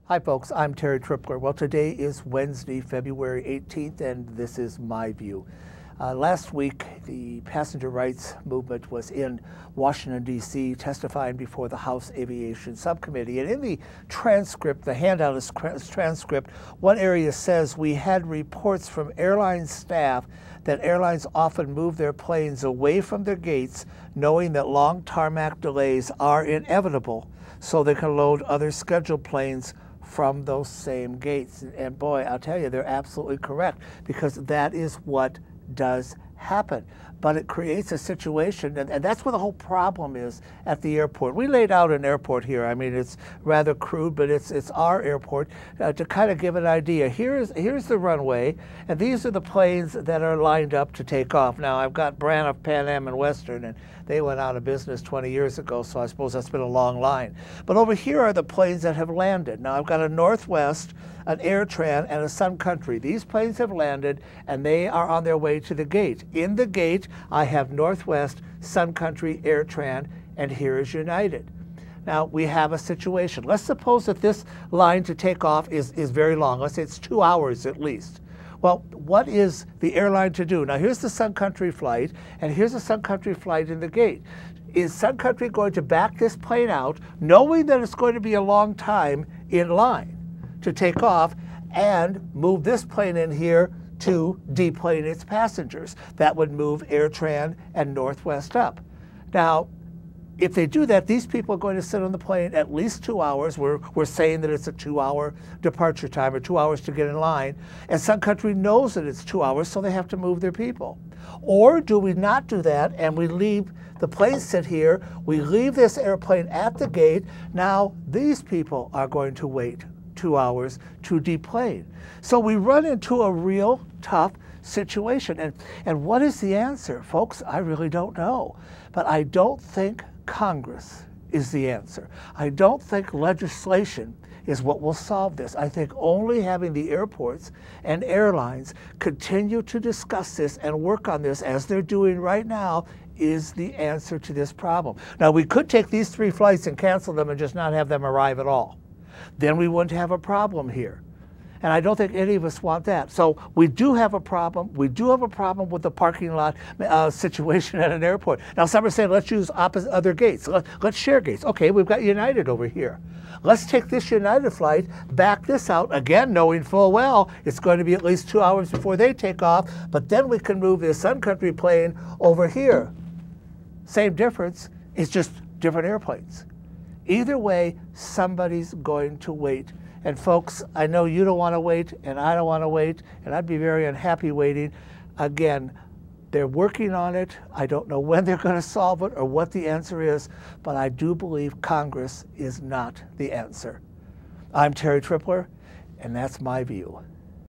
Hi folks, I'm Terry Tripler. Well, today is Wednesday, February 18th, and this is my view. Last week, the passenger rights movement was in Washington, D.C., testifying before the House Aviation Subcommittee. And in the transcript, the handout is transcript, one area says, we had reports from airline staff that airlines often move their planes away from their gates, knowing that long tarmac delays are inevitable, so they can load other scheduled planes from those same gates. And boy, I'll tell you, they're absolutely correct, because that is what does happen. But it creates a situation, and that's where the whole problem is at the airport. We laid out an airport here. I mean, it's rather crude, but it's our airport. To kind of give an idea, here's the runway, and these are the planes that are lined up to take off. Now, I've got Braniff, Pan Am, and Western, and they went out of business 20 years ago, so I suppose that's been a long line. But over here are the planes that have landed. Now, I've got a Northwest, an AirTran, and a Sun Country. These planes have landed, and they are on their way to the gate. In the gate, I have Northwest, Sun Country, AirTran, and here is United. Now, we have a situation. Let's suppose that this line to take off is very long. Let's say it's 2 hours at least. Well, what is the airline to do? Now, here's the Sun Country flight, and here's the Sun Country flight in the gate. Is Sun Country going to back this plane out, knowing that it's going to be a long time in line to take off, and move this plane in here to deplane its passengers? That would move AirTran and Northwest up. Now, if they do that, these people are going to sit on the plane at least 2 hours. We're saying that it's a 2-hour departure time, or 2 hours to get in line. And Sun Country knows that it's 2 hours, so they have to move their people. Or do we not do that, and we leave the plane sit here, we leave this airplane at the gate? Now, these people are going to wait 2 hours to deplane. So we run into a real tough situation. And what is the answer? Folks, I really don't know. But I don't think Congress is the answer. I don't think legislation is what will solve this. I think only having the airports and airlines continue to discuss this and work on this, as they're doing right now, is the answer to this problem. Now, we could take these 3 flights and cancel them and just not have them arrive at all. Then we wouldn't have a problem here. And I don't think any of us want that. So we do have a problem. We do have a problem with the parking lot situation at an airport. Now, some are saying, let's use other gates. Let's share gates. Okay, we've got United over here. Let's take this United flight, back this out, again, knowing full well it's going to be at least 2 hours before they take off, but then we can move this Sun Country plane over here. Same difference, it's just different airplanes. Either way, somebody's going to wait. And folks, I know you don't want to wait, and I don't want to wait, and I'd be very unhappy waiting. Again, they're working on it. I don't know when they're going to solve it or what the answer is, but I do believe Congress is not the answer. I'm Terry Tripler, and that's my view.